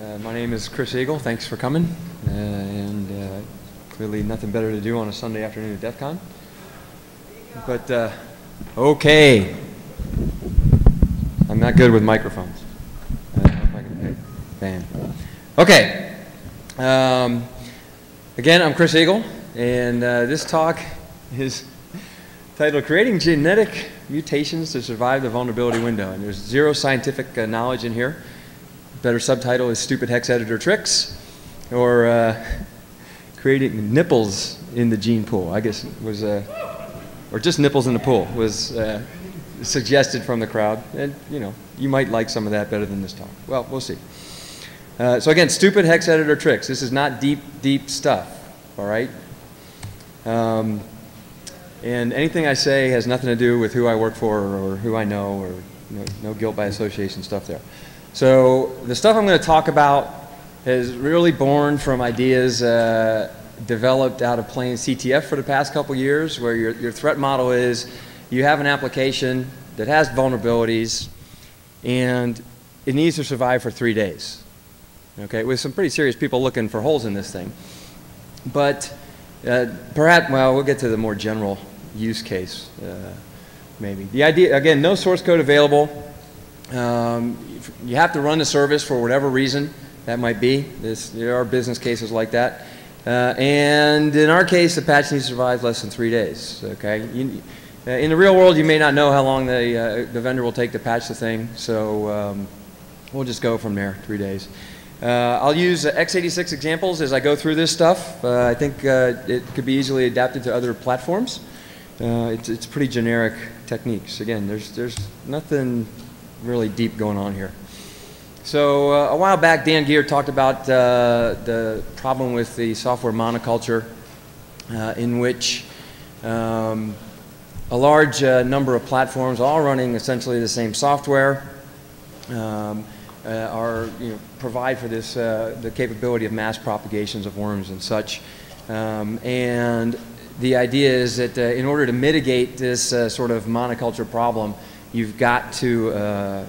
My name is Chris Eagle. Thanks for coming. Clearly nothing better to do on a Sunday afternoon at DEFCON. But, okay. I'm not good with microphones. I don't know if I can fan. Okay. Again, I'm Chris Eagle, and this talk is titled Creating Genetic Mutations to Survive the Vulnerability Window. And there's zero scientific knowledge in here. Better subtitle is Stupid Hex Editor Tricks, or creating nipples in the gene pool, I guess was, or just nipples in the pool was suggested from the crowd. And you know, you might like some of that better than this talk. Well, we'll see. So again, Stupid Hex Editor Tricks. This is not deep stuff, all right? And anything I say has nothing to do with who I work for or who I know, or no guilt by association stuff there. So the stuff I'm going to talk about is really born from ideas developed out of playing CTF for the past couple years, where your threat model is you have an application that has vulnerabilities and it needs to survive for 3 days. Okay, with some pretty serious people looking for holes in this thing. But perhaps, well, we'll get to the more general use case maybe. The idea, again, no source code available. You have to run the service for whatever reason that might be. There are business cases like that. And in our case, the patch needs to survive less than 3 days. Okay? In the real world, you may not know how long the vendor will take to patch the thing, so we'll just go from there, 3 days. I'll use x86 examples as I go through this stuff. I think it could be easily adapted to other platforms. It's pretty generic techniques. Again, there's nothing really deep going on here. So a while back, Dan Geer talked about the problem with the software monoculture, in which a large number of platforms, all running essentially the same software, provide for this the capability of mass propagations of worms and such. And the idea is that in order to mitigate this sort of monoculture problem, you've got to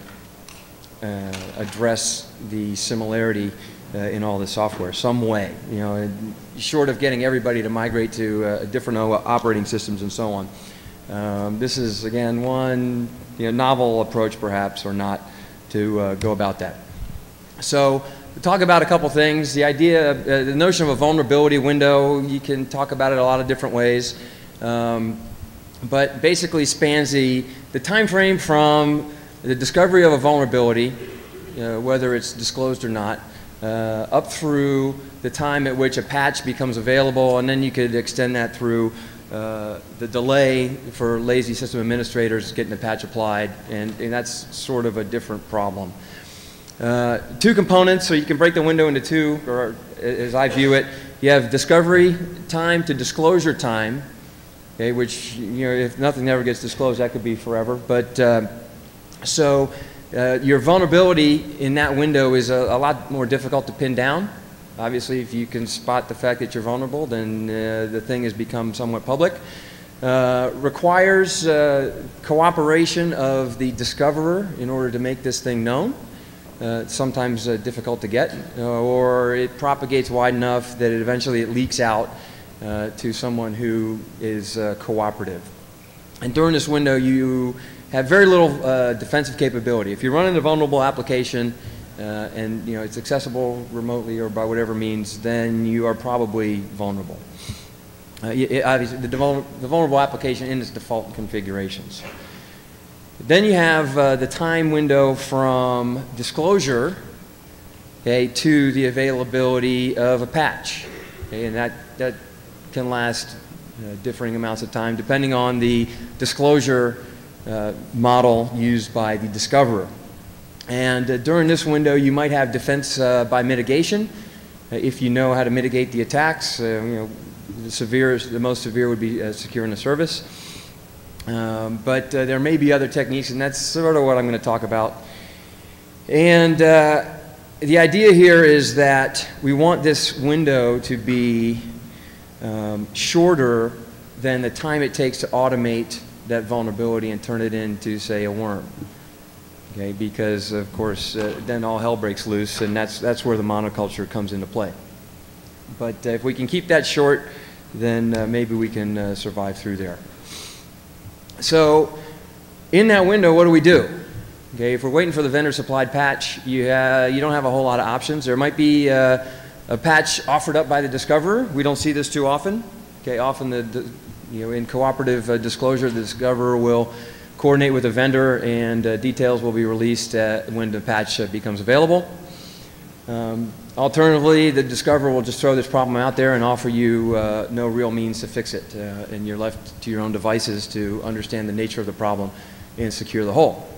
address the similarity in all the software some way. You know, short of getting everybody to migrate to different operating systems and so on. This is again one novel approach, perhaps, or not, to go about that. So to talk about a couple things, the idea, the notion of a vulnerability window, you can talk about it a lot of different ways, but basically spans the time frame from the discovery of a vulnerability, whether it's disclosed or not, up through the time at which a patch becomes available, and then you could extend that through the delay for lazy system administrators getting the patch applied, and that's sort of a different problem. Two components, so you can break the window into two, or as I view it. You have discovery time to disclosure time, okay, which, if nothing ever gets disclosed, that could be forever. But your vulnerability in that window is a lot more difficult to pin down. Obviously, if you can spot the fact that you're vulnerable, then the thing has become somewhat public. Requires cooperation of the discoverer in order to make this thing known. It's sometimes difficult to get, or it propagates wide enough that eventually leaks out to someone who is cooperative. And during this window, you have very little defensive capability. If you're running a vulnerable application and it's accessible remotely or by whatever means, then you are probably vulnerable. Obviously, the vulnerable application in its default configurations. Then you have the time window from disclosure, okay, to the availability of a patch, okay, and that can last differing amounts of time depending on the disclosure model used by the discoverer. And during this window, you might have defense by mitigation, if you know how to mitigate the attacks. The most severe would be securing the service. But there may be other techniques, and that's sort of what I'm going to talk about. And the idea here is that we want this window to be shorter than the time it takes to automate that vulnerability and turn it into, say, a worm. Okay, because of course then all hell breaks loose, and that's where the monoculture comes into play. But if we can keep that short, then maybe we can survive through there. So in that window, what do? Okay, if we're waiting for the vendor-supplied patch, you don't have a whole lot of options. There might be a patch offered up by the discoverer. We don't see this too often. Okay, often in cooperative disclosure, the discoverer will coordinate with the vendor, and details will be released when the patch becomes available. Alternatively, the discoverer will just throw this problem out there and offer you no real means to fix it, and you're left to your own devices to understand the nature of the problem and secure the hole.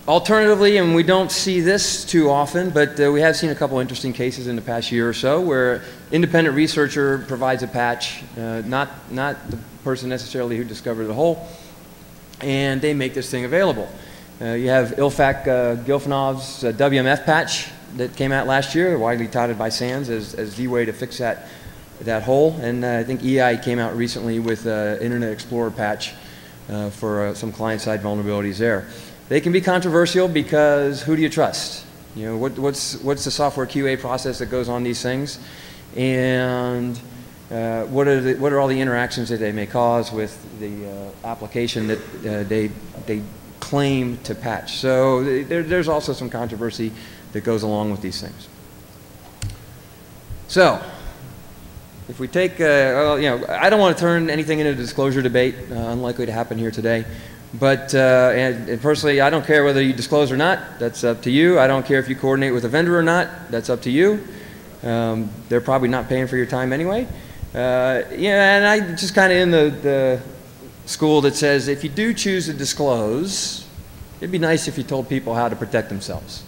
Alternatively, and we don't see this too often, but we have seen a couple interesting cases in the past year or so where independent researcher provides a patch, not the person necessarily who discovered the hole, and they make this thing available. You have Ilfak Gilfanov's WMF patch that came out last year, widely touted by SANS as the way to fix that hole, and I think EI came out recently with Internet Explorer patch for some client-side vulnerabilities there. They can be controversial because who do you trust? You know, what's the software QA process that goes on these things, and what are all the interactions that they may cause with the application that they claim to patch? So there's also some controversy that goes along with these things. So if we take, well, you know, I don't want to turn anything into a disclosure debate, unlikely to happen here today. But and personally, I don't care whether you disclose or not. That's up to you. I don't care if you coordinate with a vendor or not. That's up to you. They're probably not paying for your time anyway. Yeah, and I just kind of in the school that says if you do choose to disclose, it'd be nice if you told people how to protect themselves.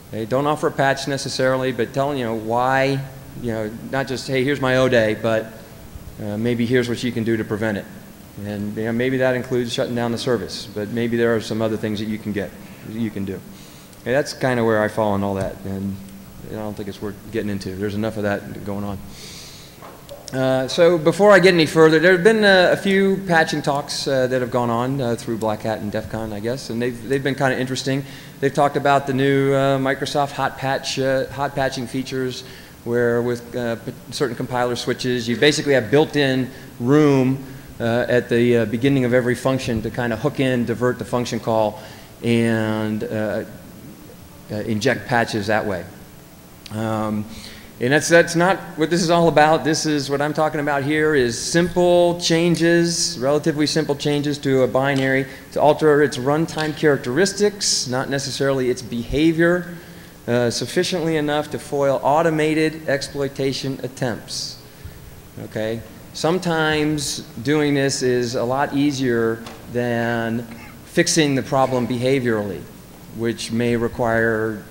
Okay? Don't offer a patch necessarily, but tell them, you know, why. You know, not just, hey, here's my O-Day, but maybe here's what you can do to prevent it. And you know, maybe that includes shutting down the service, but maybe there are some other things that you can do. Okay, that's kind of where I fall on all that, and I don't think it's worth getting into. There's enough of that going on. So before I get any further, there have been a few patching talks that have gone on through Black Hat and DEFCON, I guess, and they've been kind of interesting. They've talked about the new Microsoft hot patching features, where with certain compiler switches, you basically have built-in room at the beginning of every function to kind of hook in, divert the function call, and inject patches that way. And that's not what this is all about. This is what I'm talking about here is simple changes, relatively simple changes to a binary to alter its runtime characteristics, not necessarily its behavior, sufficiently enough to foil automated exploitation attempts. Okay? Sometimes doing this is a lot easier than fixing the problem behaviorally, which may require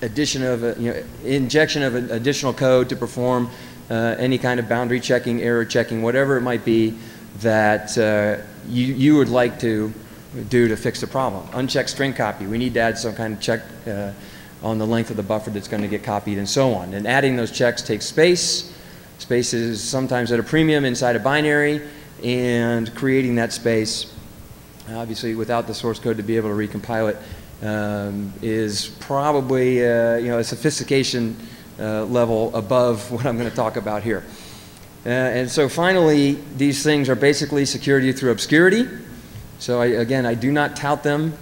injection of additional code to perform any kind of boundary checking, error checking, whatever it might be that you would like to do to fix the problem. Unchecked string copy. We need to add some kind of check on the length of the buffer that's going to get copied and so on. And adding those checks takes space. Space is sometimes at a premium inside a binary, and creating that space, obviously without the source code to be able to recompile it, is probably you know, a sophistication level above what I'm going to talk about here. And so finally, these things are basically security through obscurity. So again, I do not tout them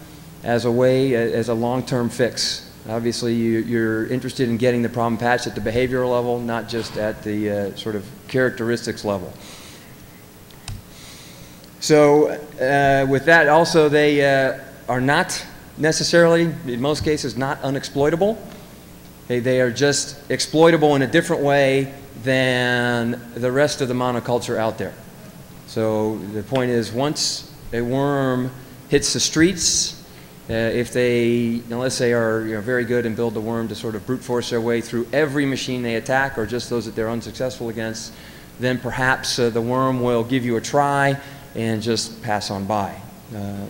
as a way, as a long-term fix. Obviously, you're interested in getting the problem patched at the behavioral level, not just at the sort of characteristics level. So with that, also, they are not necessarily, in most cases, not unexploitable. They are just exploitable in a different way than the rest of the monoculture out there. So the point is, once a worm hits the streets, if they, unless they are very good and build the worm to sort of brute force their way through every machine they attack, or just those that they're unsuccessful against, then perhaps the worm will give you a try and just pass on by.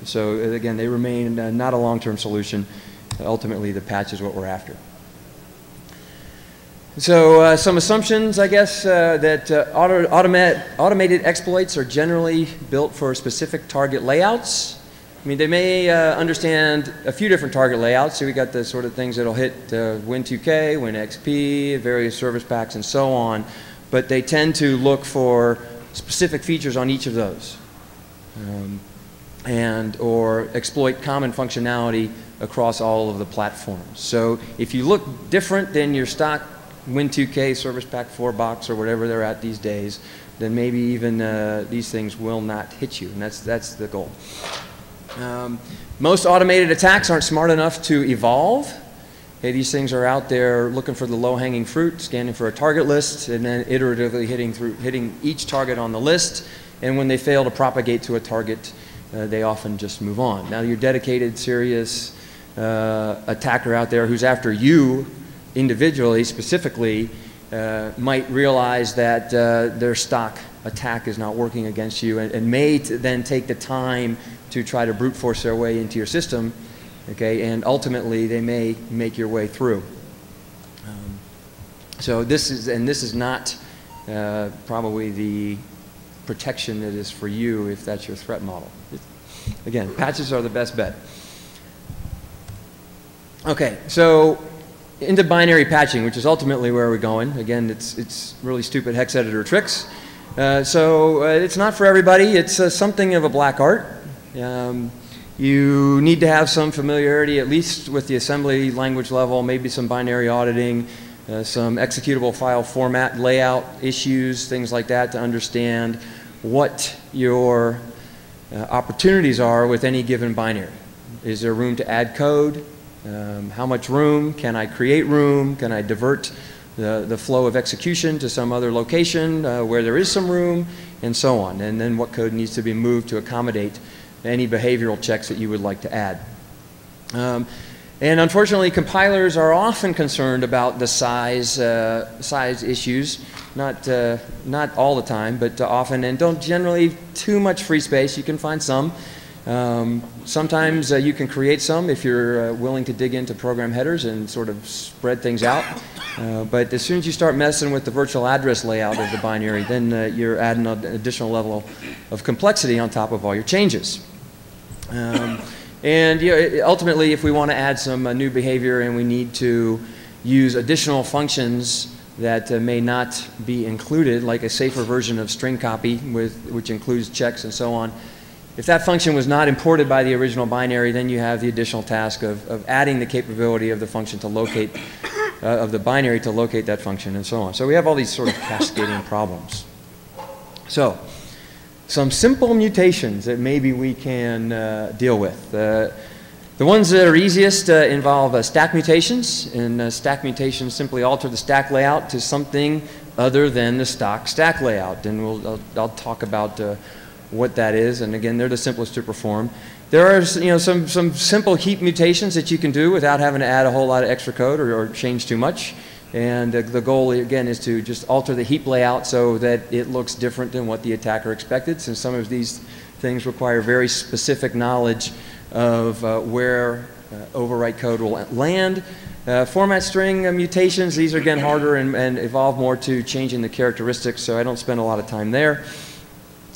So again, they remain not a long-term solution. Ultimately, the patch is what we're after. So some assumptions, I guess, that automated exploits are generally built for specific target layouts. I mean, they may understand a few different target layouts. So we got the sort of things that'll hit Win2K, WinXP, various service packs, and so on. But they tend to look for specific features on each of those, or exploit common functionality across all of the platforms. So if you look different than your stock Win2K Service Pack 4 box or whatever they're at these days, then maybe even these things will not hit you, and that's the goal. Most automated attacks aren't smart enough to evolve. Okay, these things are out there looking for the low-hanging fruit, scanning for a target list, and then iteratively hitting each target on the list. And when they fail to propagate to a target, they often just move on. Now, your dedicated, serious attacker out there who's after you individually, specifically, might realize that their stock attack is not working against you, and may then take the time to try to brute force their way into your system, okay, and ultimately they may make your way through. So this is not probably the protection that is for you if that's your threat model. Again, patches are the best bet. Okay, so into binary patching, which is ultimately where we're going. Again, it's really stupid hex editor tricks. So it's not for everybody. It's something of a black art. You need to have some familiarity, at least with the assembly language level, maybe some binary auditing, some executable file format layout issues, things like that, to understand what your opportunities are with any given binary. Is there room to add code? How much room? Can I create room? Can I divert the flow of execution to some other location where there is some room, and so on? And then what code needs to be moved to accommodate any behavioral checks that you would like to add. And unfortunately, compilers are often concerned about the size issues, not all the time, but often, and don't generally too much free space. You can find some. Sometimes you can create some if you're willing to dig into program headers and sort of spread things out. But as soon as you start messing with the virtual address layout of the binary, then you're adding an additional level of complexity on top of all your changes. And ultimately, if we want to add some new behavior and we need to use additional functions that may not be included, like a safer version of string copy which includes checks and so on, if that function was not imported by the original binary, then you have the additional task of adding the capability of the function to locate, of the binary to locate that function, and so on. So we have all these sort of cascading problems. So, some simple mutations that maybe we can deal with. The ones that are easiest involve stack mutations, and stack mutations simply alter the stack layout to something other than the stock stack layout, and I'll talk about what that is, and again, they're the simplest to perform. There are some simple heap mutations that you can do without having to add a whole lot of extra code or change too much. And the goal, again, is to just alter the heap layout so that it looks different than what the attacker expected, since some of these things require very specific knowledge of where overwrite code will land. Format string mutations, these are, again, harder and evolve more to changing the characteristics, so I don't spend a lot of time there.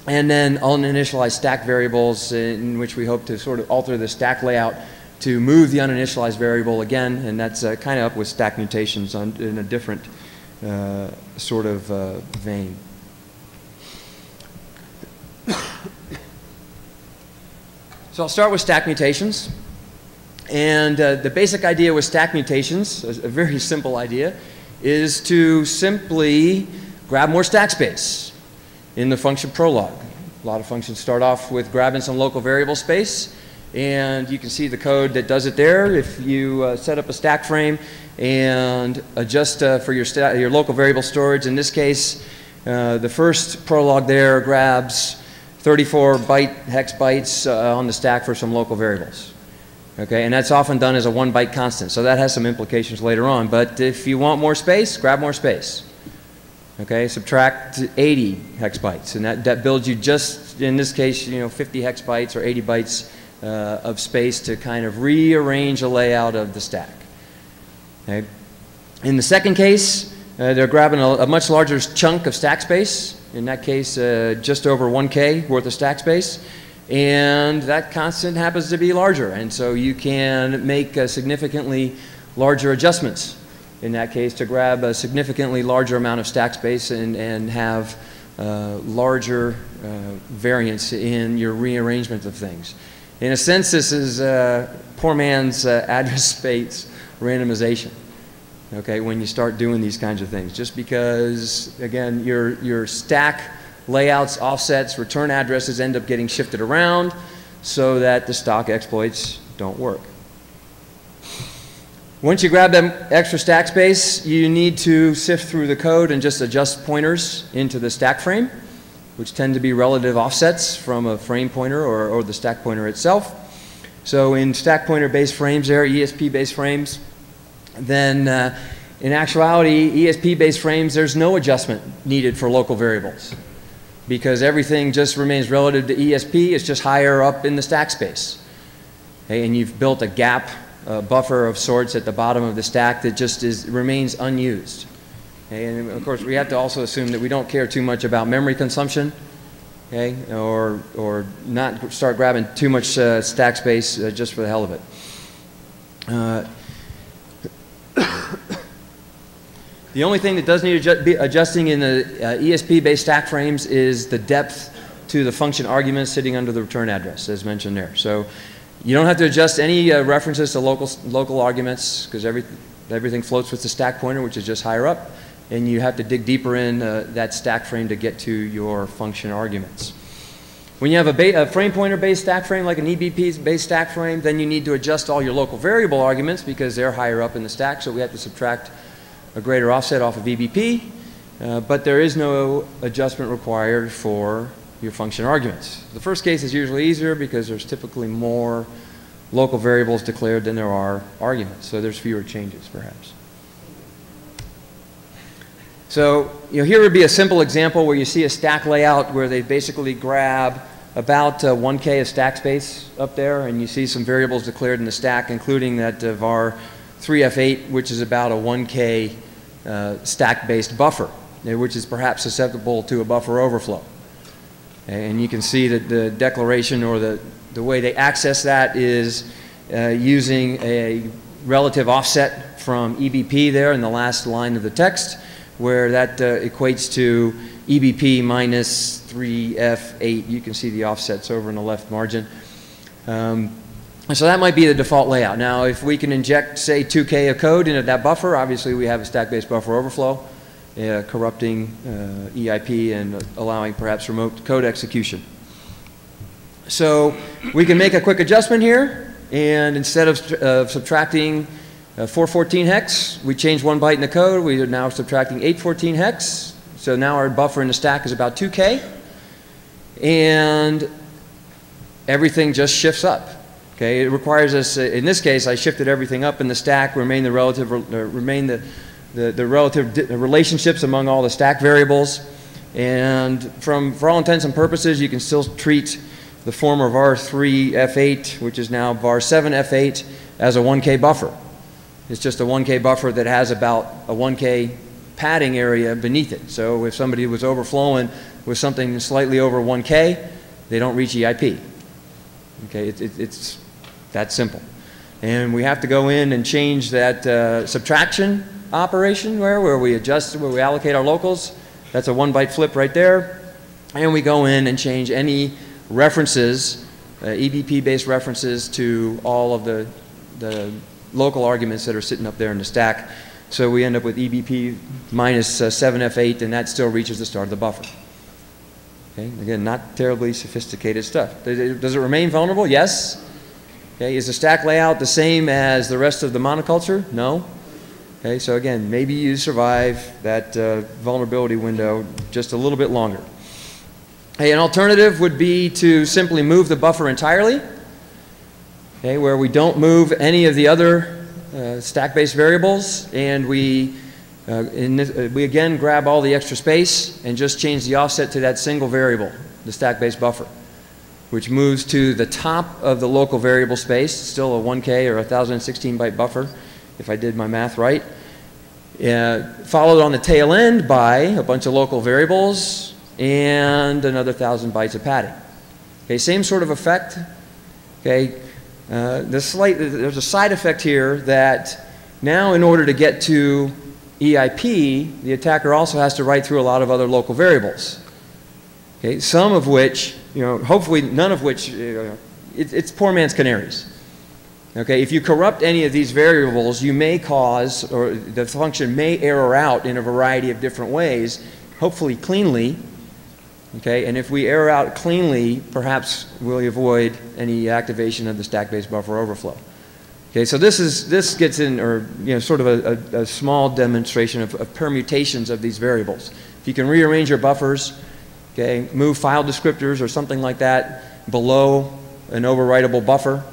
And then uninitialized stack variables, in which we hope to sort of alter the stack layout to move the uninitialized variable again, and that's kind of up with stack mutations in a different sort of vein. So I'll start with stack mutations. And the basic idea with stack mutations, a very simple idea, is to simply grab more stack space in the function prologue. A lot of functions start off with grabbing some local variable space, and you can see the code that does it there. If you set up a stack frame and adjust for your local variable storage, in this case, the first prologue there grabs 34 hex bytes on the stack for some local variables. Okay, and that's often done as a 1 byte constant, so that has some implications later on. But if you want more space, grab more space. Okay, subtract 80 hex bytes, and that builds you just, in this case, 50 hex bytes or 80 bytes of space to kind of rearrange a layout of the stack. Okay. In the second case, they're grabbing a much larger chunk of stack space. In that case, just over 1K worth of stack space. And that constant happens to be larger, and so you can make significantly larger adjustments in that case to grab a significantly larger amount of stack space and have larger variance in your rearrangement of things. In a sense, this is poor man's address space randomization, okay, when you start doing these kinds of things. Just because, again, your stack layouts, offsets, return addresses end up getting shifted around so that the stock exploits don't work. Once you grab that extra stack space, you need to sift through the code and just adjust pointers into the stack frame, which tend to be relative offsets from a frame pointer or the stack pointer itself. So in stack pointer based frames there, ESP based frames, then in actuality, ESP based frames, there's no adjustment needed for local variables, because everything just remains relative to ESP. It's just higher up in the stack space. Okay, and you've built a gap, a buffer of sorts at the bottom of the stack that just remains unused. Okay, and of course, we have to also assume that we don't care too much about memory consumption, okay, or not start grabbing too much stack space just for the hell of it. The only thing that does need to be adjusting in the ESP-based stack frames is the depth to the function arguments sitting under the return address, as mentioned there. So you don't have to adjust any references to local arguments, because everything floats with the stack pointer, which is just higher up, and you have to dig deeper in that stack frame to get to your function arguments. When you have a frame pointer-based stack frame, like an EBP-based stack frame, then you need to adjust all your local variable arguments because they're higher up in the stack, so we have to subtract a greater offset off of EBP, but there is no adjustment required for your function arguments. The first case is usually easier because there's typically more local variables declared than there are arguments, so there's fewer changes perhaps. So here would be a simple example where you see a stack layout where they basically grab about 1K of stack space up there, and you see some variables declared in the stack, including that var 3f8, which is about a 1K stack-based buffer, which is perhaps susceptible to a buffer overflow. And you can see that the declaration, or the way they access that, is using a relative offset from EBP there in the last line of the text, where that equates to EBP minus 3F8. You can see the offsets over in the left margin. So that might be the default layout. Now, if we can inject, say, 2K of code into that buffer, obviously we have a stack-based buffer overflow, corrupting EIP and allowing perhaps remote code execution. So we can make a quick adjustment here, and instead of subtracting 414 hex, we change 1 byte in the code. We are now subtracting 814 hex. So now our buffer in the stack is about 2K, and everything just shifts up. Okay, it requires us, in this case, I shifted everything up in the stack, remain the relative relationships among all the stack variables, and for all intents and purposes, you can still treat the former var 3f8, which is now var 7f8, as a 1K buffer. It's just a 1K buffer that has about a 1K padding area beneath it. So if somebody was overflowing with something slightly over 1K, they don't reach EIP. Okay, it's that simple. And we have to go in and change that subtraction operation where we adjust, where we allocate our locals. That's a 1 byte flip right there. And we go in and change any references, EBP-based references, to all of the local arguments that are sitting up there in the stack. So we end up with EBP minus 7F8, and that still reaches the start of the buffer. Okay, again, not terribly sophisticated stuff. Does it remain vulnerable? Yes. Okay, is the stack layout the same as the rest of the monoculture? No. Okay, so again, maybe you survive that vulnerability window just a little bit longer. Hey, an alternative would be to simply move the buffer entirely, okay, where we don't move any of the other stack-based variables, and we again grab all the extra space and just change the offset to that single variable, the stack-based buffer, which moves to the top of the local variable space, still a 1K or 1016 byte buffer, if I did my math right, followed on the tail end by a bunch of local variables and another 1,000 bytes of padding. Okay, same sort of effect. Okay, there's a side effect here that now in order to get to EIP, the attacker also has to write through a lot of other local variables. Okay, some of which, hopefully none of which, it's poor man's canaries. Okay, if you corrupt any of these variables, you may cause, or the function may error out in a variety of different ways, hopefully cleanly. Okay, and if we error out cleanly, perhaps we'll avoid any activation of the stack-based buffer overflow. Okay, so this gets in, or sort of a small demonstration of permutations of these variables. If you can rearrange your buffers, okay, move file descriptors or something like that below an overwritable buffer,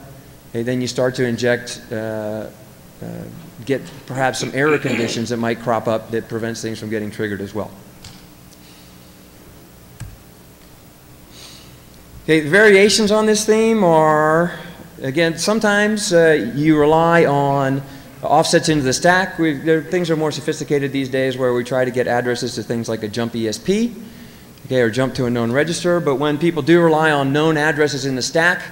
okay, then you start to inject, get perhaps some error conditions that might crop up that prevents things from getting triggered as well. Okay, the variations on this theme are, again, sometimes you rely on offsets into the stack. Things are more sophisticated these days where we try to get addresses to things like a jump ESP, okay, or jump to a known register. But when people do rely on known addresses in the stack,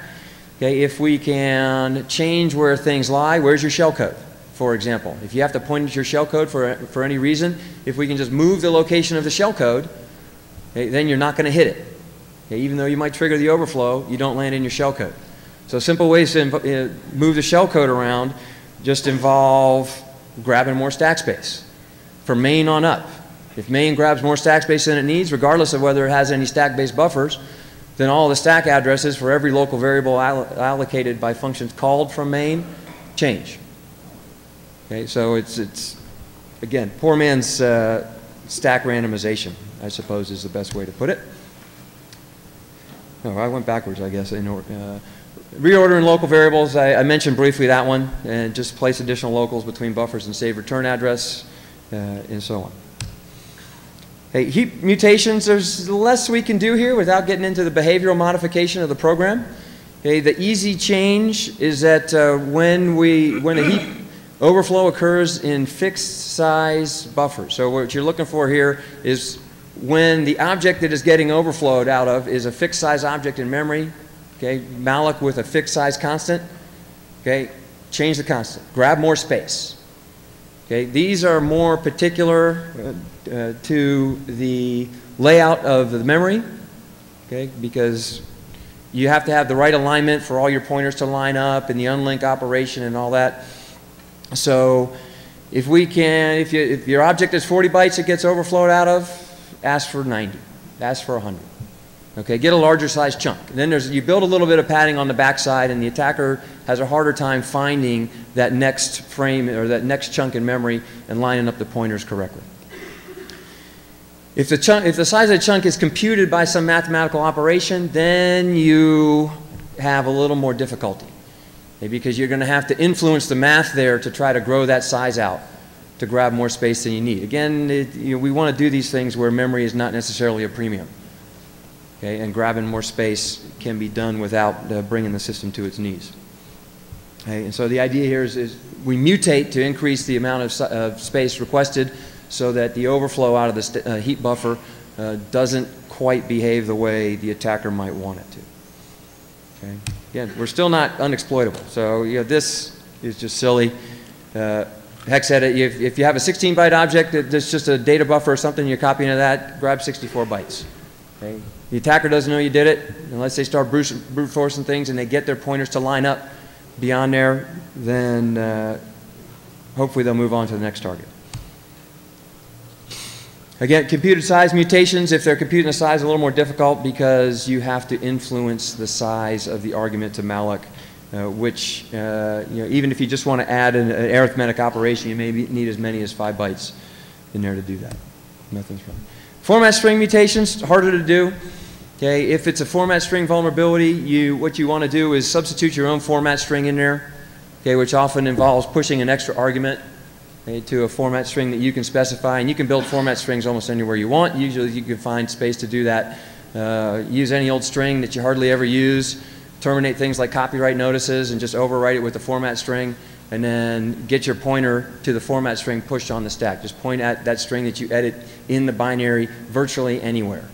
okay, if we can change where things lie, where's your shellcode, for example? If you have to point at your shellcode for any reason, if we can just move the location of the shellcode, okay, then you're not going to hit it. Okay, even though you might trigger the overflow, you don't land in your shellcode. So simple ways to move the shellcode around just involve grabbing more stack space from main on up. If main grabs more stack space than it needs, regardless of whether it has any stack-based buffers, then all the stack addresses for every local variable allocated by functions called from main change. Okay, so it's again, poor man's stack randomization, I suppose, is the best way to put it. No, I went backwards, I guess. Reordering local variables, I mentioned briefly that one, and just place additional locals between buffers and save return address, and so on. Hey, heap mutations, there's less we can do here without getting into the behavioral modification of the program. Okay, the easy change is that when a heap overflow occurs in fixed size buffers. So what you're looking for here is when the object that is getting overflowed out of is a fixed size object in memory, okay, malloc with a fixed size constant, okay, change the constant, grab more space. Okay, these are more particular to the layout of the memory, okay, because you have to have the right alignment for all your pointers to line up and the unlink operation and all that. So if we can, if your object is 40 bytes it gets overflowed out of, ask for 90, ask for 100. Okay, get a larger size chunk. And then you build a little bit of padding on the backside and the attacker has a harder time finding that next frame or that next chunk in memory and lining up the pointers correctly. If the size of the chunk is computed by some mathematical operation, then you have a little more difficulty. Okay, because you're going to have to influence the math there to try to grow that size out to grab more space than you need. Again, we want to do these things where memory is not necessarily a premium. Okay, and grabbing more space can be done without bringing the system to its knees. Okay, and so the idea here is we mutate to increase the amount of space requested so that the overflow out of the heap buffer doesn't quite behave the way the attacker might want it to. Okay. Again, we're still not unexploitable. So this is just silly. Hex edit, if you have a 16-byte object that's just a data buffer or something, you're copying to that, grab 64 bytes. Okay? The attacker doesn't know you did it, unless they start brute forcing things and they get their pointers to line up beyond there, then hopefully they'll move on to the next target. Again, computed size mutations, if they're computing the size, a little more difficult because you have to influence the size of the argument to malloc. Which, even if you just want to add an arithmetic operation, you may need as many as 5 bytes in there to do that. Nothing's wrong. Format string mutations, harder to do. Okay, if it's a format string vulnerability, what you want to do is substitute your own format string in there, okay, which often involves pushing an extra argument, okay, to a format string that you can specify. And you can build format strings almost anywhere you want. Usually you can find space to do that. Use any old string that you hardly ever use. Terminate things like copyright notices and just overwrite it with the format string, and then get your pointer to the format string pushed on the stack. Just point at that string that you edit in the binary virtually anywhere.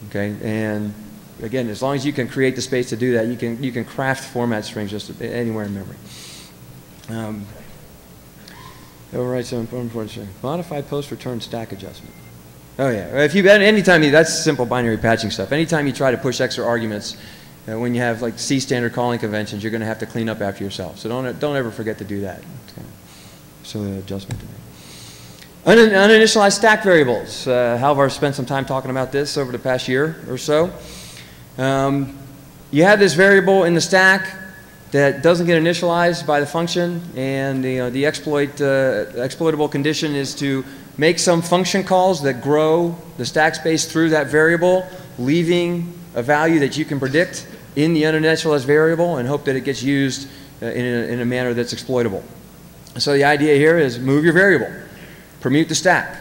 Okay, and again, as long as you can create the space to do that, you can craft format strings just anywhere in memory. Override some important string. Modify post-return stack adjustment. Oh yeah, if you that's simple binary patching stuff. Anytime you try to push extra arguments, when you have like C standard calling conventions, you're going to have to clean up after yourself. So don't ever forget to do that. Okay. So the adjustment to make. Uninitialized stack variables. Halvar spent some time talking about this over the past year or so. You have this variable in the stack that doesn't get initialized by the function, and the exploitable condition is to make some function calls that grow the stack space through that variable, leaving a value that you can predict in the uninitialized variable and hope that it gets used in a manner that's exploitable. So the idea here is move your variable, permute the stack.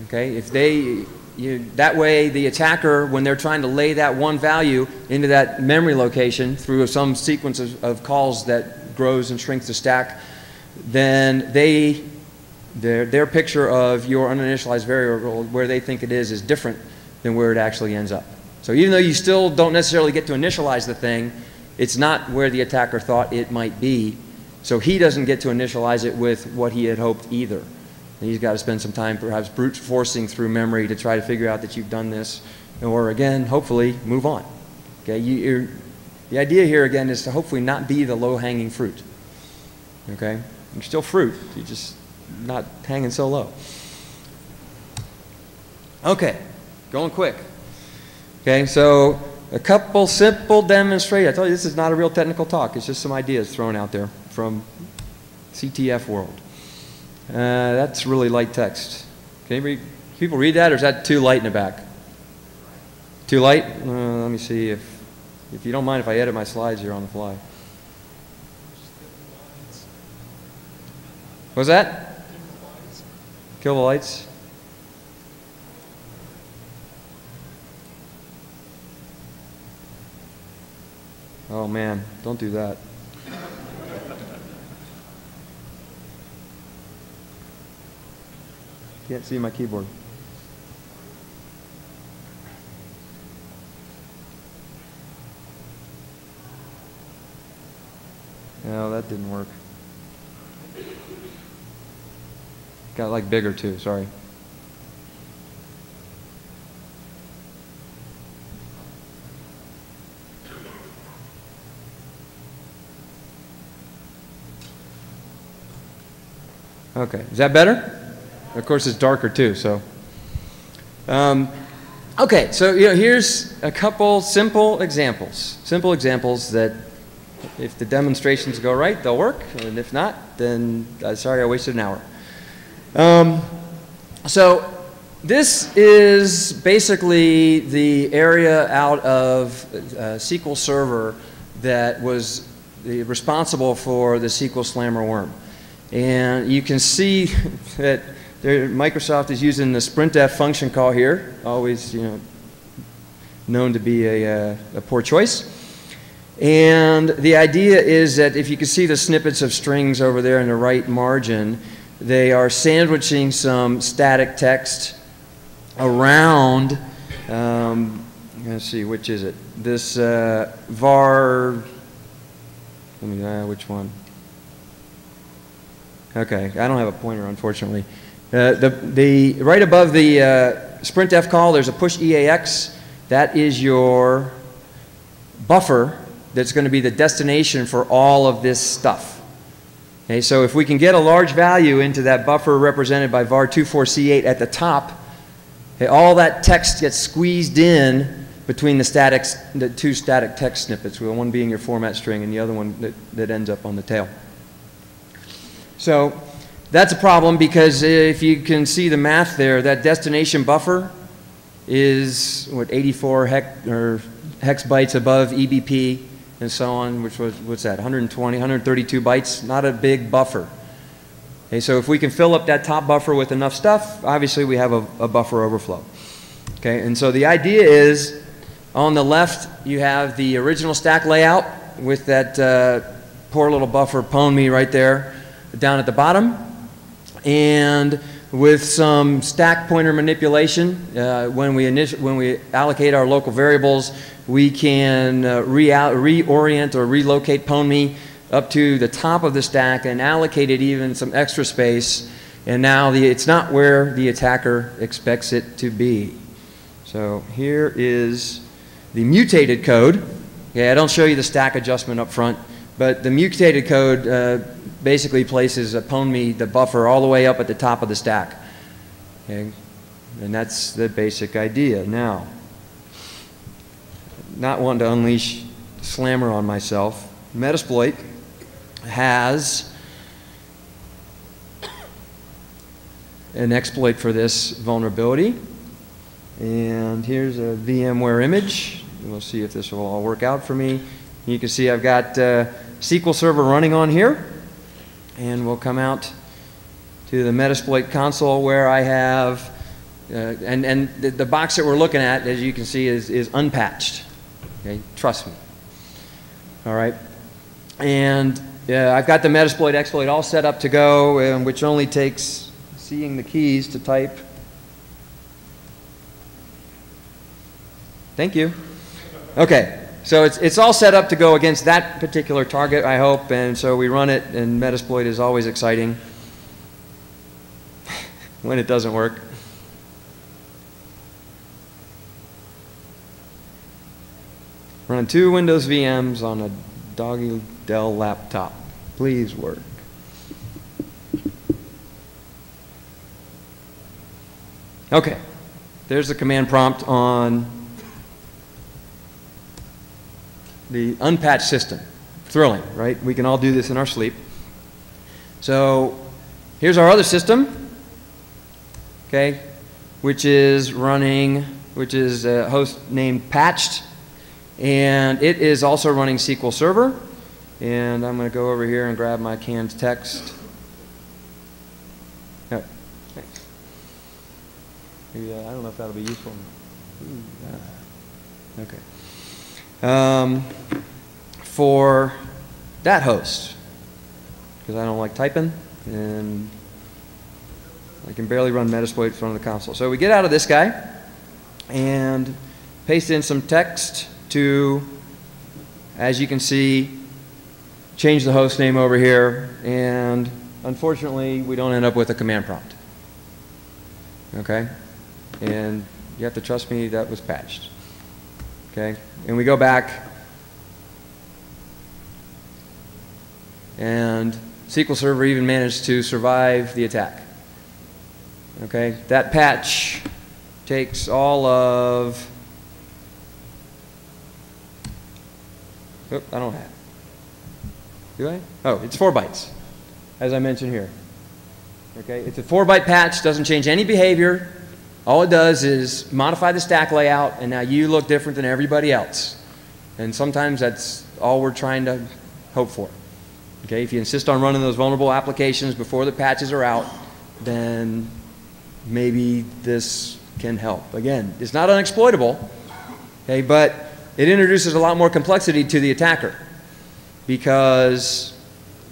Okay, that way the attacker, when they're trying to lay that one value into that memory location through some sequence of calls that grows and shrinks the stack, then their picture of your uninitialized variable, where they think it is different than where it actually ends up. So even though you still don't necessarily get to initialize the thing, it's not where the attacker thought it might be. So he doesn't get to initialize it with what he had hoped either. And he's got to spend some time perhaps brute forcing through memory to try to figure out that you've done this, or again, hopefully move on. Okay, the idea here again is to hopefully not be the low-hanging fruit. Okay, you're still fruit, you're just not hanging so low. Okay, going quick. Okay, so a couple simple demonstrations. I told you this is not a real technical talk. It's just some ideas thrown out there from CTF world. That's really light text. Can people read that, or is that too light in the back? Too light? Let me see if you don't mind if I edit my slides here on the fly. What's that? Kill the lights. Oh man, don't do that. Can't see my keyboard. No, that didn't work. Got like bigger too, sorry. Okay, is that better? Of course, it's darker too. So, okay. So here's a couple simple examples. Simple examples that, if the demonstrations go right, they'll work, and if not, then sorry, I wasted an hour. So this is basically the area out of SQL Server that was responsible for the SQL Slammer Worm. And you can see that Microsoft is using the sprintf function call here, always known to be a poor choice. And the idea is that if you can see the snippets of strings over there in the right margin, they are sandwiching some static text around, let's see, which is it? This var, which one? Okay, I don't have a pointer, unfortunately. Right above the sprintf call, there's a push EAX. That is your buffer that's going to be the destination for all of this stuff. Okay, so if we can get a large value into that buffer represented by var24c8 at the top, okay, all that text gets squeezed in between the two static text snippets, with one being your format string and the other one that ends up on the tail. So that's a problem, because if you can see the math there, that destination buffer is, what, 84 hex bytes above EBP and so on, which was, what's that, 120, 132 bytes, not a big buffer. Okay, so if we can fill up that top buffer with enough stuff, obviously we have a buffer overflow. Okay, and so the idea is, on the left you have the original stack layout with that poor little buffer pwn me right there down at the bottom, and with some stack pointer manipulation. When we allocate our local variables, we can reorient or relocate pwn.me up to the top of the stack and allocate it even some extra space. And now it's not where the attacker expects it to be. So here is the mutated code. Okay, I don't show you the stack adjustment up front, but the mutated code basically places a pwn.me, the buffer, all the way up at the top of the stack. Okay, and that's the basic idea. Now, not wanting to unleash Slammer on myself, Metasploit has an exploit for this vulnerability. And here's a VMware image. We'll see if this will all work out for me. You can see I've got SQL Server running on here. And we'll come out to the Metasploit console where I have, and the box that we're looking at, as you can see, is unpatched. Okay, trust me. All right. And I've got the Metasploit exploit all set up to go, which only takes seeing the keys to type. Thank you. Okay. So it's all set up to go against that particular target, I hope, and so we run it, and Metasploit is always exciting when it doesn't work. Run 2 Windows VMs on a doggy Dell laptop. Please work. Okay, there's the command prompt on the unpatched system. Thrilling, right? We can all do this in our sleep. So here's our other system, okay, which is running, which is a host named patched, and it is also running SQL Server. And I'm going to go over here and grab my canned text. Oh, thanks. Maybe, I don't know if that'll be useful. Okay. For that host, because I don't like typing and I can barely run Metasploit in front of the console. So we get out of this guy and paste in some text to, as you can see, change the host name over here, and unfortunately we don't end up with a command prompt. Okay? And you have to trust me, that was patched. Okay, and we go back, and SQL Server even managed to survive the attack. Okay, that patch takes all of, oh, I don't have it. Do I? Oh, it's 4 bytes, as I mentioned here. Okay, it's a 4-byte patch, doesn't change any behavior. All it does is modify the stack layout, and now you look different than everybody else. And sometimes that's all we're trying to hope for. Okay, if you insist on running those vulnerable applications before the patches are out, then maybe this can help. Again, it's not unexploitable, okay, but it introduces a lot more complexity to the attacker because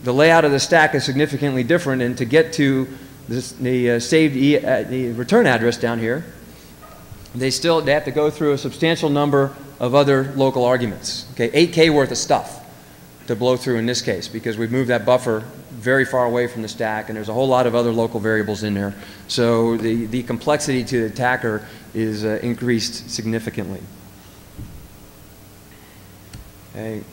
the layout of the stack is significantly different, and to get to the return address down here, they have to go through a substantial number of other local arguments. Okay, 8K worth of stuff to blow through in this case because we've moved that buffer very far away from the stack, and there's a whole lot of other local variables in there. So the complexity to the attacker is increased significantly. Okay.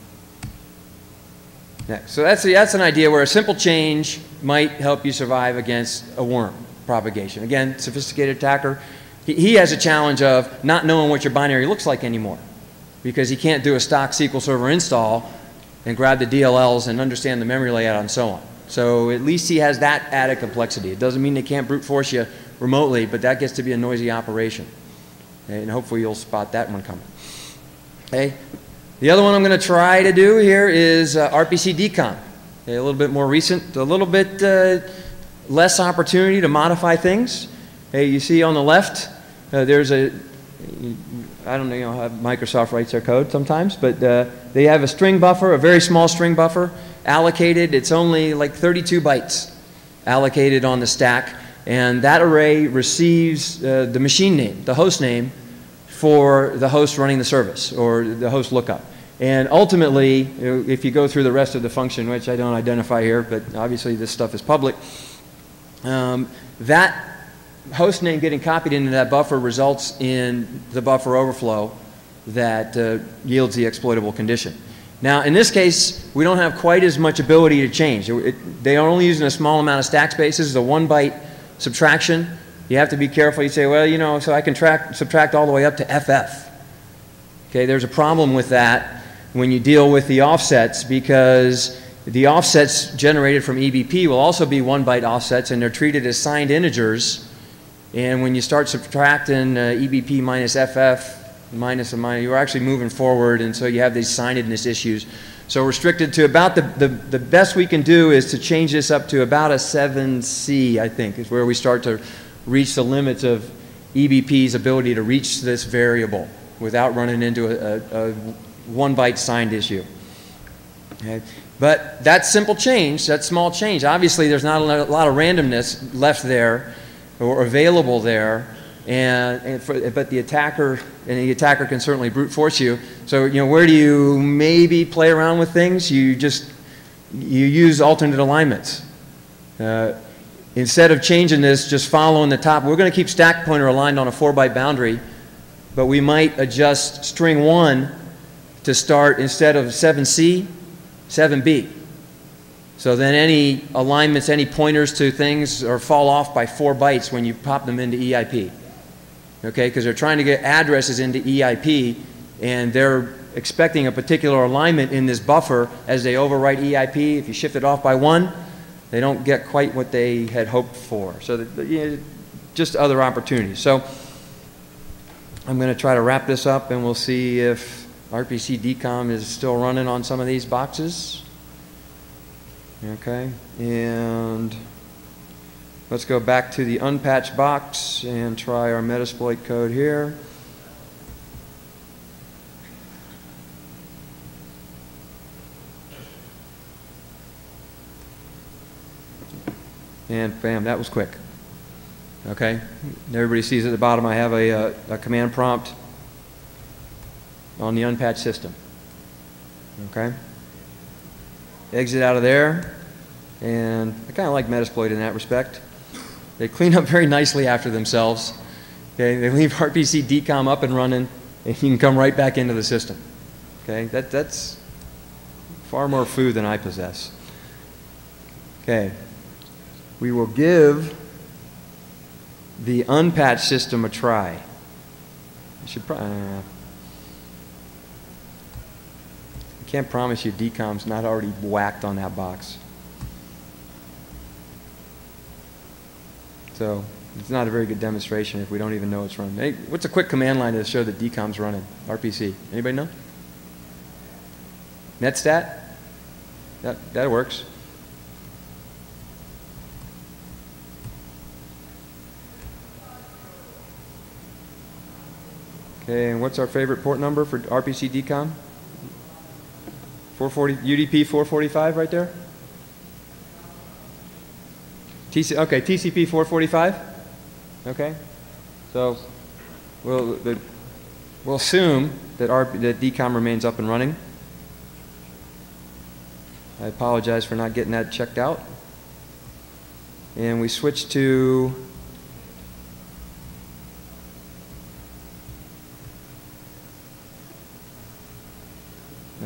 Next. So that's an idea where a simple change might help you survive against a worm propagation. Again, sophisticated attacker, he has a challenge of not knowing what your binary looks like anymore because he can't do a stock SQL Server install and grab the DLLs and understand the memory layout and so on. So at least he has that added complexity. It doesn't mean they can't brute force you remotely, but that gets to be a noisy operation. Okay, and hopefully you'll spot that one coming. Okay. The other one I'm going to try to do here is RPC-DCOM. Okay, a little bit more recent, a little bit less opportunity to modify things. Hey, you see on the left, there's a, I don't know how Microsoft writes their code sometimes, but they have a string buffer, a very small string buffer allocated. It's only like 32 bytes allocated on the stack. And that array receives the machine name, the host name, for the host running the service, or the host lookup. And ultimately, if you go through the rest of the function, which I don't identify here, but obviously this stuff is public, that host name getting copied into that buffer results in the buffer overflow that yields the exploitable condition. Now, in this case, we don't have quite as much ability to change. They are only using a small amount of stack space. This is a 1-byte subtraction. You have to be careful. You say, well, you know, so I can subtract all the way up to FF. Okay, there's a problem with that when you deal with the offsets, because the offsets generated from EBP will also be 1-byte offsets, and they're treated as signed integers. And when you start subtracting EBP minus FF, minus a minus, you're actually moving forward, and so you have these signedness issues. So restricted to about the best we can do is to change this up to about a 7C, I think, is where we start to reach the limits of EBP's ability to reach this variable without running into a 1-byte signed issue. Okay? But that simple change, that small change, obviously there's not a lot of randomness left there or available there, but the attacker can certainly brute force you. So, you know, where do you maybe play around with things? You use alternate alignments. Instead of changing this, just following the top, we're going to keep stack pointer aligned on a 4-byte boundary, but we might adjust string 1 to start, instead of 7C, 7B. So then any alignments, any pointers to things fall off by 4 bytes when you pop them into EIP. Okay, because they're trying to get addresses into EIP, and they're expecting a particular alignment in this buffer as they overwrite EIP. If you shift it off by 1, they don't get quite what they had hoped for. So just other opportunities. So I'm going to try to wrap this up, and we'll see if RPC-DCOM is still running on some of these boxes. Okay, and let's go back to the unpatched box and try our Metasploit code here. And bam, that was quick. Okay, everybody sees at the bottom I have a command prompt on the unpatched system. Okay, exit out of there, and I kind of like Metasploit in that respect. They clean up very nicely after themselves. Okay, they leave RPC-DCOM up and running, and you can come right back into the system. Okay, that's far more food than I possess. Okay, we will give the unpatched system a try. I should probably. I can't promise you DCOM's not already whacked on that box. So it's not a very good demonstration if we don't even know it's running. Hey, what's a quick command line to show that DCOM's running? RPC. Anybody know? Netstat? That works. Okay, and what's our favorite port number for RPC-DCOM? 440, UDP 445 right there? Okay, TCP 445? Okay. So we'll assume that DCOM remains up and running. I apologize for not getting that checked out. And we switch to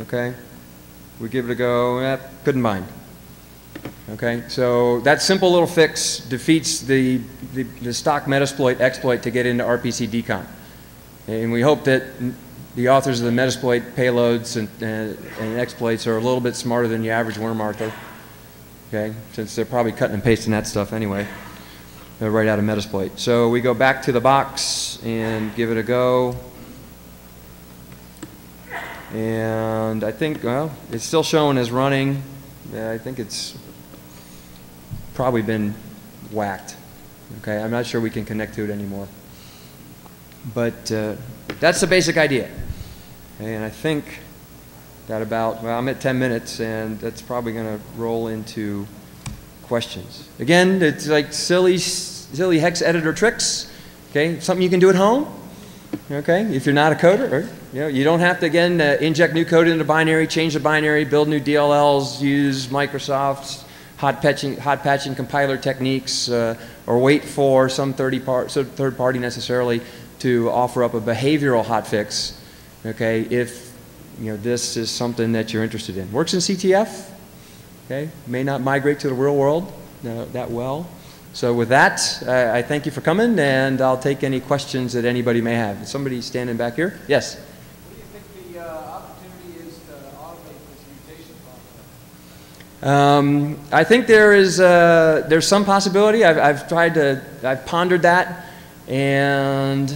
okay. We give it a go. Couldn't bind. Okay, so that simple little fix defeats the stock Metasploit exploit to get into RPC-DCOM. And we hope that the authors of the Metasploit payloads and exploits are a little bit smarter than the average worm author. Okay, since they're probably cutting and pasting that stuff anyway, right out of Metasploit. So we go back to the box and give it a go. And I think, well, it's still showing as running. I think it's probably been whacked. Okay, I'm not sure we can connect to it anymore. But that's the basic idea. And I think that about, well, I'm at 10 minutes, and that's probably going to roll into questions. Again, it's like silly silly hex editor tricks. Okay, something you can do at home. Okay, if you're not a coder, or, you don't have to again inject new code into binary, change the binary, build new DLLs, use Microsoft's hot patching compiler techniques, or wait for some third party necessarily to offer up a behavioral hotfix. Okay, if this is something that you're interested in. Works in CTF. Okay, may not migrate to the real world that well. So with that, I thank you for coming, and I'll take any questions that anybody may have. Somebody standing back here? Yes? What do you think the opportunity is to automate this mutation process? I think there's some possibility. I've pondered that, and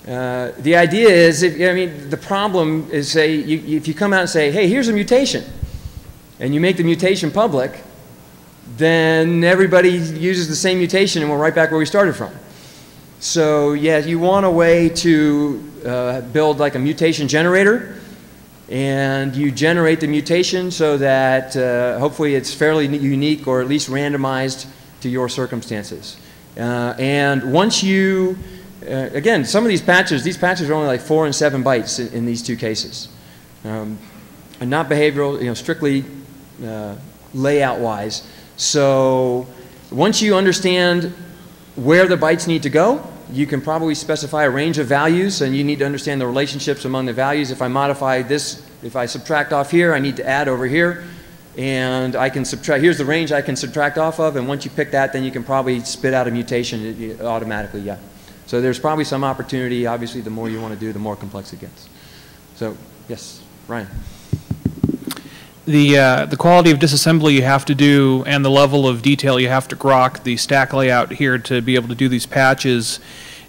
the idea is, the problem is, say, if you come out and say, hey, here's a mutation, and you make the mutation public, then everybody uses the same mutation and we're right back where we started from. So yeah, you want a way to build like a mutation generator, and you generate the mutation so that hopefully it's fairly unique or at least randomized to your circumstances. And once you, again, some of these patches are only like 4 and 7 bytes in these two cases. And not behavioral, strictly layout-wise. So once you understand where the bytes need to go, you can probably specify a range of values, and you need to understand the relationships among the values. If I modify this, if I subtract off here, I need to add over here, and I can subtract, here's the range I can subtract off of, and once you pick that, then you can probably spit out a mutation automatically, yeah. So there's probably some opportunity. Obviously, the more you want to do, the more complex it gets. So, yes, Ryan. The quality of disassembly you have to do and the level of detail you have to grok the stack layout here to be able to do these patches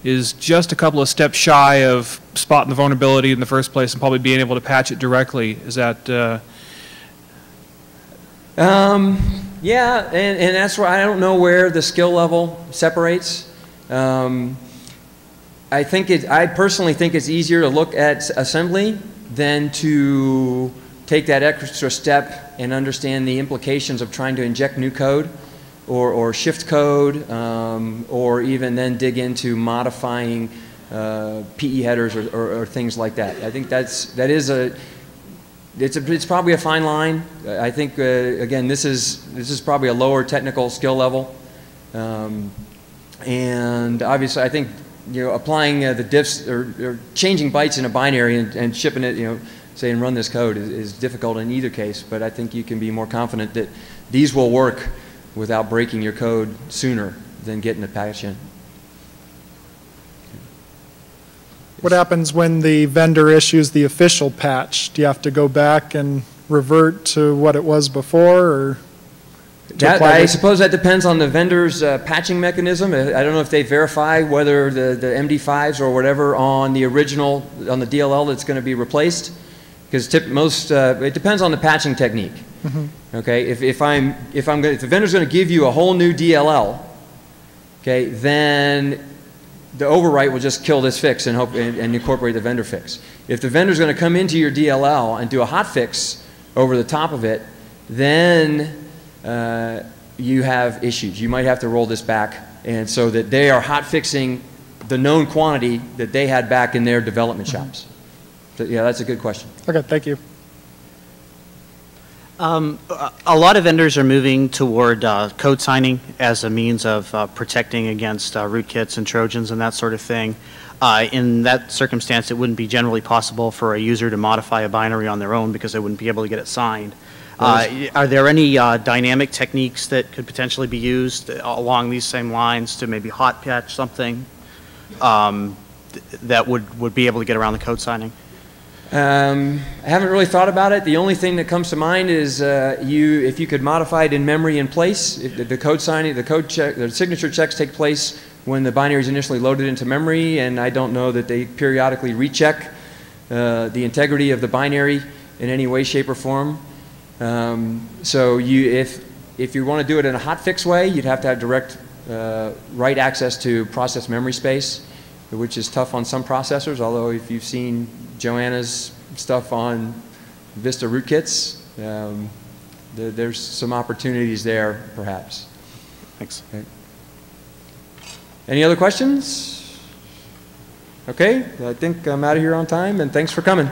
is just a couple of steps shy of spotting the vulnerability in the first place and probably being able to patch it directly. Is that? Yeah, and that's where I don't know where the skill level separates. I personally think it's easier to look at assembly than to take that extra step and understand the implications of trying to inject new code or shift code, or even then dig into modifying PE headers or things like that. I think it's probably a fine line. I think again, this is probably a lower technical skill level, and obviously I think applying the diffs or changing bytes in a binary and shipping it, say, and run this code is difficult in either case, but I think you can be more confident that these will work without breaking your code sooner than getting the patch in. What happens when the vendor issues the official patch? Do you have to go back and revert to what it was before, or? I suppose that depends on the vendor's patching mechanism. I don't know if they verify whether the MD5s or whatever on the original, on the DLL that's going to be replaced. Because it depends on the patching technique. Mm-hmm. Okay, if the vendor's going to give you a whole new DLL, okay, then the overwrite will just kill this fix and incorporate the vendor fix. If the vendor's going to come into your DLL and do a hot fix over the top of it, then you have issues. You might have to roll this back, and so that they are hot fixing the known quantity that they had back in their development shops. So, yeah, that's a good question. Okay, thank you. A lot of vendors are moving toward code signing as a means of protecting against rootkits and Trojans and that sort of thing. In that circumstance, it wouldn't be generally possible for a user to modify a binary on their own because they wouldn't be able to get it signed. Are there any dynamic techniques that could potentially be used along these same lines to maybe hot patch something that would be able to get around the code signing? I haven't really thought about it. The only thing that comes to mind is if you could modify it in memory in place. If the code signing, the signature checks take place when the binary is initially loaded into memory, and I don't know that they periodically recheck the integrity of the binary in any way, shape, or form. So if you want to do it in a hotfix way, you'd have to have direct write access to process memory space, which is tough on some processors, although if you've seen Joanna's stuff on Vista rootkits, there's some opportunities there, perhaps. Thanks. Okay. Any other questions? Okay, I think I'm out of here on time, and thanks for coming.